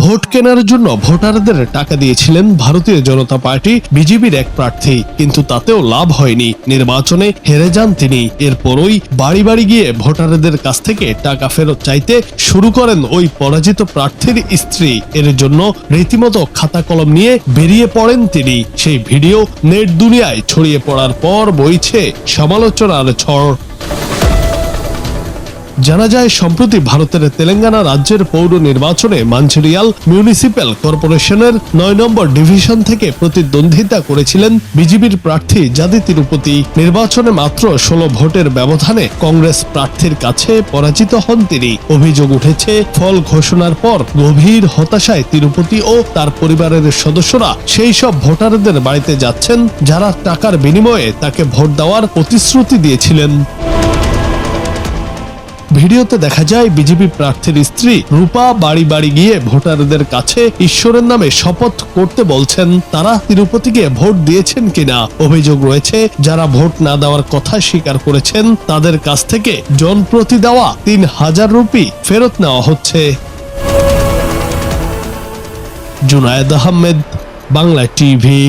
Vote কেনার জন্য ভোটারদের টাকা দিয়েছিলেন ভারতীয় জনতা পার্টি বিজেপির এক প্রার্থী, কিন্তু তাতেও লাভ হয়নি। নির্বাচনে হেরে যান তিনি। এরপরই বাড়ি বাড়ি গিয়ে ভোটারদের কাছ থেকে টাকা ফেরত চাইতে শুরু করেন ওই পরাজিত প্রার্থীর স্ত্রী। এর জন্য রীতিমতো খাতা কলম নিয়ে বেরিয়ে পড়েন তিনি। সেই ভিডিও নেট দুনিয়ায় ছড়িয়ে পড়ার পর বইছে সমালোচনার ঝড়। জানা যায়, সম্প্রতি ভারতের তেলেঙ্গানা রাজ্যের পৌর নির্বাচনে মাঞ্চিরিয়াল মিউনিসিপ্যাল কর্পোরেশনের ৯ নম্বর ডিভিশন থেকে প্রতিদ্বন্দ্বিতা করেছিলেন বিজেপির প্রার্থী জাদি তিরুপতি। নির্বাচনে মাত্র ১৬ ভোটের ব্যবধানে কংগ্রেস প্রার্থীর কাছে পরাজিত হন তিনি। অভিযোগ উঠেছে, ফল ঘোষণার পর গভীর হতাশায় তিরুপতি ও তার পরিবারের সদস্যরা সেই সব ভোটারদের বাড়িতে যাচ্ছেন যারা টাকার বিনিময়ে তাকে ভোট দেওয়ার প্রতিশ্রুতি দিয়েছিলেন। ভিডিওতে দেখা যায় বিজেপি প্রার্থীর স্ত্রী রূপা বাড়ি বাড়ি গিয়ে ভোটারদের কাছে ঈশ্বরের নামে শপথ করতে বলছেন তারা তিরুপতিকে ভোট দিয়েছেন কিনা। অভিযোগ রয়েছে, যারা ভোট না দেওয়ার কথা স্বীকার করেছেন তাদের কাছ থেকে জনপ্রতি দেওয়া ৩,০০০ রুপি ফেরত নেওয়া হচ্ছে। জুনায়েদ আহমেদ, বাংলা টিভি।